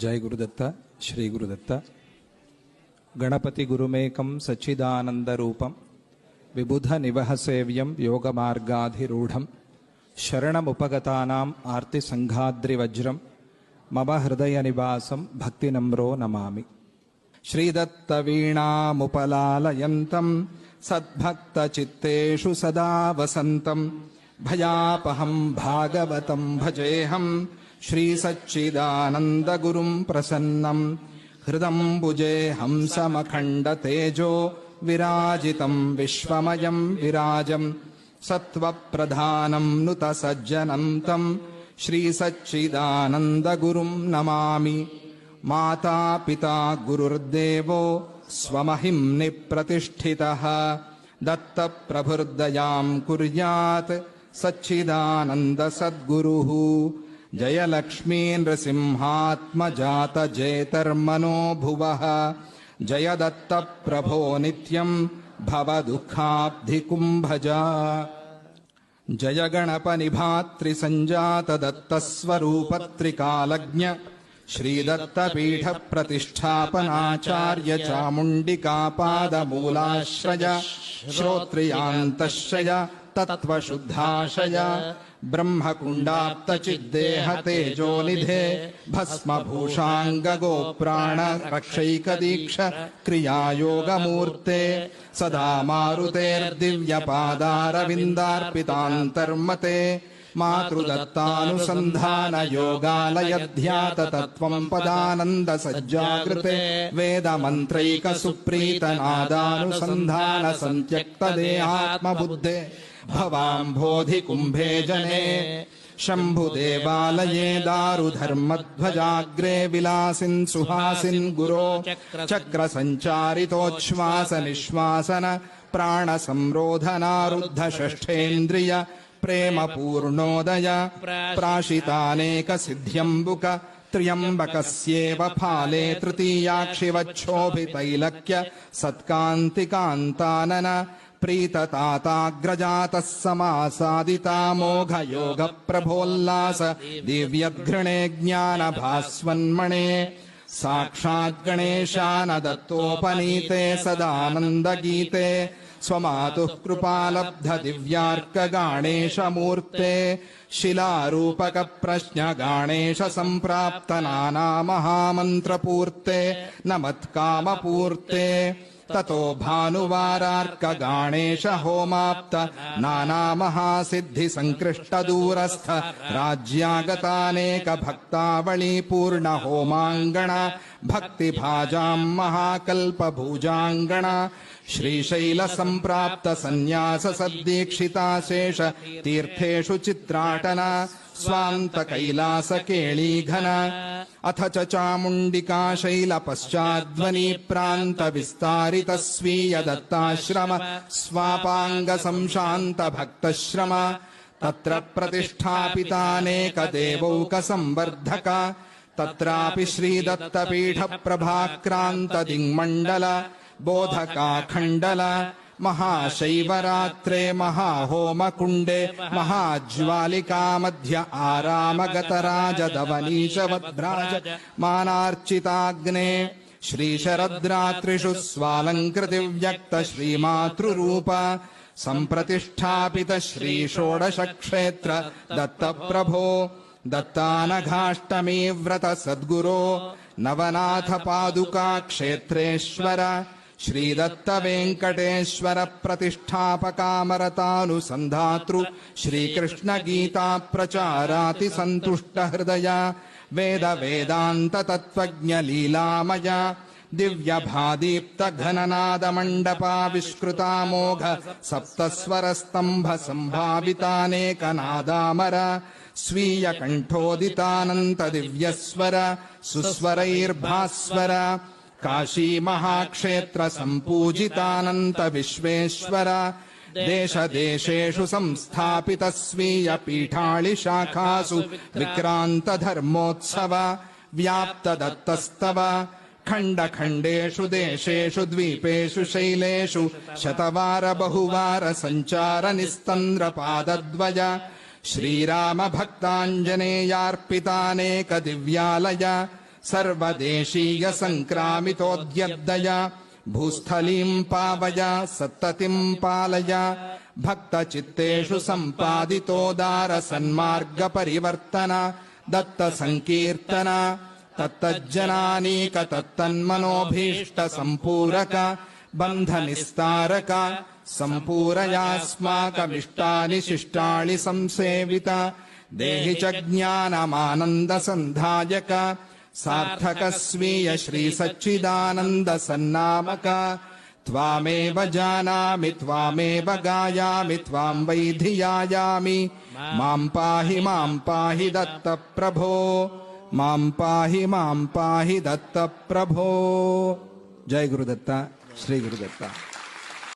जय गुरुदत्त श्री गुरुदत्त गणपति गुरुमेकं सच्चिदानंदरूपं विबुध निवह सेव्यं योगमार्गाधिरूढं शरणमुपगतानां आर्ति संघाद्रिवज्रं मम हृदय निवासं भक्तिनम्रो नमामि। श्रीदत्त वीणामुपलालयन्तं सद्भक्तचित्तेषु सदा वसन्तं भयापहं भागवतं भजेऽहं श्रीसच्चिदानन्दगुरुं प्रसन्नं हृदम्बुजे हंसमखण्डतेजो विराजितं विश्वमयं विराजं सत्त्वप्रधानं नुतसज्जनं तं श्रीसच्चिदानन्दगुरुं नमामि। माता पिता गुरुर्देवो स्वमहिम्नि प्रतिष्ठितः दत्तप्रभुर्दयां कुर्यात् सच्चिदानन्दसद्गुरुः। जयलक्ष्मी नृसिंहात्मजात जेतर्मनो भुवः जय दत्तप्रभो नित्यं भवदुःखाब्धिकुम्भजा। जय गणपनिभातृसञ्जात दत्तस्वरूपत्रिकालज्ञ श्रीदत्तपीठ प्रतिष्ठापनाचार्य चामुण्डिकापादमूलाश्रय श्रोत्रियान्तश्रय तत्त्वशुद्धाशय ब्रह्मकुण्डाप्तचिद्देह तेजोनिधे भस्मभूषाङ्गगोप्राण रक्षैकदीक्ष क्रियायोगमूर्ते सदा मारुतेर्दिव्यपादारविन्दार्पितान्तर्मते मातृदत्तानुसन्धानयोगालयध्याततत्त्वं पदानन्दसज्जागृते वेदमन्त्रैकसुप्रीतनादानुसन्धानसन्त्यक्तदेहात्मबुद्धे भवाम्भोधिकुम्भे जने शम्भुदेवालये दारुधर्मध्वजाग्रे विलासिन् सुहासिन् गुरो चक्रसञ्चारितोच्छ्वासनिश्वासन प्राणसंरोधनारुद्ध षष्ठेन्द्रिय प्रेमपूर्णोदय प्राशितानेकसिद्ध्यम्बुक त्र्यम्बकस्येव फाले तृतीयाक्षिवच्छोभितैलक्य सत्कान्तिकान्तानन प्रीतताताग्रजातः समासादितामोघयोगप्रभोल्लास दिव्यद्घृणे ज्ञानभास्वन्मणे साक्षाद्गणेशानदत्तोपनीते सदानन्दगीते स्वमातुः कृपालब्धदिव्यार्कगाणेशमूर्ते शिलारूपकप्रश्नगाणेशसम्प्राप्तनानामहामन्त्रपूर्ते नमत्कामपूर्ते ततो भानुवारार्कगाणेश होमाप्त नानामहासिद्धिसङ्कृष्टदूरस्थ राज्यागतानेक भक्तावळीपूर्ण भक्तिभाजां महाकल्पभुजाङ्गणा श्रीशैलसम्प्राप्त सन्न्यास सद्दीक्षिताशेष तीर्थेषु चित्राटना स्वान्त कैलासकेळीघन अथ च चामुण्डिका शैलपश्चाद्वनी प्रान्त विस्तारित स्वीय दत्ताश्रम स्वापाङ्ग संशान्त भक्तश्रम तत्र प्रतिष्ठापितानेक देवौक संवर्धक तत्रापि श्रीदत्तपीठ प्रभाक्रान्त दिङ्मण्डल बोधकाखण्डल महाशैवरात्रे महाहोमकुण्डे महाज्वालिका मध्य आरामगतराजदवनीशवद्भ्राज मानार्चिताग्ने श्रीशरद्रात्रिषु स्वालङ्कृतिव्यक्त श्रीमातृरूप सम्प्रतिष्ठापित श्रीषोडशक्षेत्र दत्तप्रभो दत्तानघाष्टमी व्रत सद्गुरो नवनाथ पादुका क्षेत्रेश्वर श्रीदत्त वेङ्कटेश्वर प्रतिष्ठापकामरतानुसन्धातृ श्रीकृष्ण गीता प्रचाराति सन्तुष्ट हृदय वेद वेदान्त तत्त्वज्ञ लीलामय दिव्यभादीप्त घननाद मण्डपाविष्कृतामोघ सप्तस्वरस्तम्भ सम्भावितानेकनादामर स्वीय कण्ठोदितानन्त दिव्यस्वर सुस्वरैर्भास्वर काशी महाक्षेत्र सम्पूजितानन्त विश्वेश्वर देश देशेषु संस्थापित स्वीय पीठाळि शाखासु विक्रान्त धर्मोत्सव व्याप्त दत्तस्तव खण्ड खण्डेषु देशेषु द्वीपेषु शैलेषु शतवार बहुवार सञ्चार निस्तन्द्र पादद्वय श्रीराम भक्ताञ्जनेयार्पितानेक दिव्यालय सर्वदेशीय संक्रामितोद्यद्दय भूस्थलीम् पावय सत्ततिम् पालय भक्तचित्तेषु सम्पादितोदार सन्मार्ग परिवर्तन दत्त संकीर्तन तत्तज्जनानीक तत्तन्मनोभीष्ट सम्पूरक बन्ध निस्तारक सम्पूरयास्माकमिष्टानि शिष्टानि संसेवित देहि च ज्ञानमानन्द सन्धायक सार्थक स्वीय श्री सच्चिदानन्द सन्नामक त्वामेव जानामि त्वामेव गायामि त्वां वै धियायामि मां पाहि दत्त प्रभो मां पाहि दत्त प्रभो। जय गुरुदत्त, श्री गुरुदत्त।